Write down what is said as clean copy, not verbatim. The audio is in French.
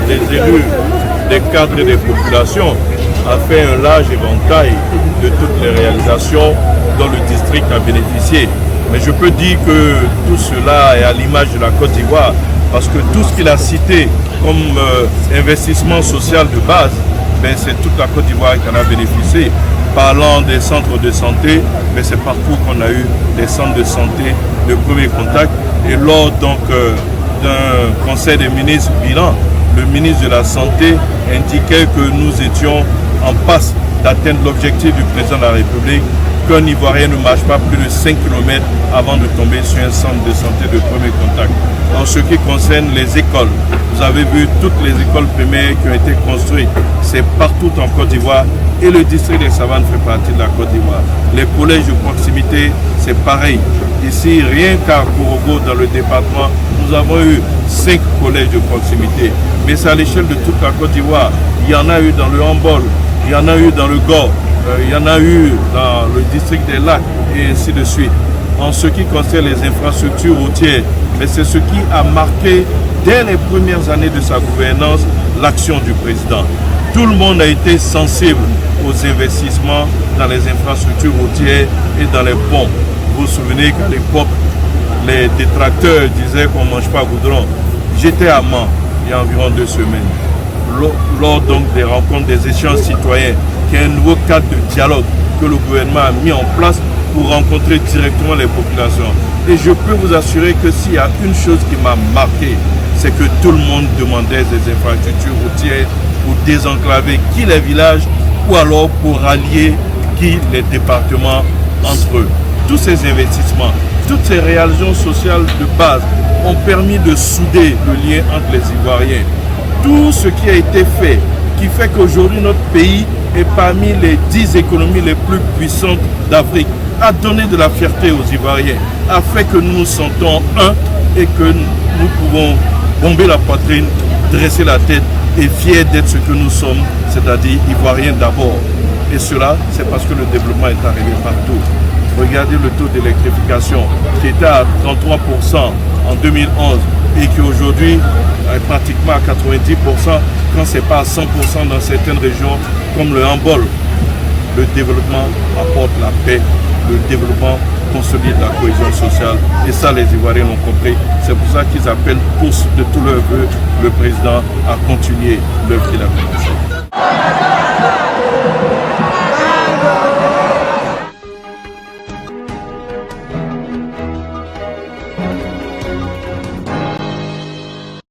Les élus, des cadres et des populations a fait un large éventail de toutes les réalisations dont le district a bénéficié. Mais je peux dire que tout cela est à l'image de la Côte d'Ivoire, parce que tout ce qu'il a cité comme investissement social de base, ben c'est toute la Côte d'Ivoire qui en a bénéficié. Parlant des centres de santé, mais c'est partout qu'on a eu des centres de santé de premier contact. Et lors donc d'un conseil des ministres bilan, le ministre de la Santé indiquait que nous étions en passe d'atteindre l'objectif du président de la République, qu'un Ivoirien ne marche pas plus de 5 km avant de tomber sur un centre de santé de premier contact. En ce qui concerne les écoles, vous avez vu toutes les écoles primaires qui ont été construites, c'est partout en Côte d'Ivoire et le district des Savanes fait partie de la Côte d'Ivoire. Les collèges de proximité, c'est pareil. Ici, rien qu'à Korogo, dans le département, nous avons eu 5 collèges de proximité. Mais c'est à l'échelle de toute la Côte d'Ivoire. Il y en a eu dans le Hambol, il y en a eu dans le Gord, il y en a eu dans le district des Lacs et ainsi de suite. En ce qui concerne les infrastructures routières, mais c'est ce qui a marqué dès les premières années de sa gouvernance l'action du président. Tout le monde a été sensible aux investissements dans les infrastructures routières et dans les ponts. Vous vous souvenez qu'à l'époque, les détracteurs disaient qu'on ne mange pas goudron. J'étais à Mans il y a environ 2 semaines, lors donc des rencontres des échanges citoyens, qui est un nouveau cadre de dialogue que le gouvernement a mis en place pour rencontrer directement les populations. Et je peux vous assurer que s'il y a une chose qui m'a marqué, c'est que tout le monde demandait des infrastructures routières pour désenclaver qui les villages ou alors pour rallier qui les départements entre eux. Tous ces investissements, toutes ces réalisations sociales de base ont permis de souder le lien entre les Ivoiriens. Tout ce qui a été fait, qui fait qu'aujourd'hui notre pays est parmi les 10 économies les plus puissantes d'Afrique, a donné de la fierté aux Ivoiriens, a fait que nous nous sentons un et que nous pouvons bomber la poitrine, dresser la tête et fiers d'être ce que nous sommes, c'est-à-dire Ivoiriens d'abord. Et cela, c'est parce que le développement est arrivé partout. Regardez le taux d'électrification qui était à 33% en 2011 et qui aujourd'hui est pratiquement à 90% quand ce n'est pas à 100% dans certaines régions comme le Hambol. Le développement apporte la paix, le développement consolide la cohésion sociale et ça les Ivoiriens l'ont compris. C'est pour ça qu'ils appellent tous de tout leur vœu le président à continuer l'œuvre qu'il a commencé.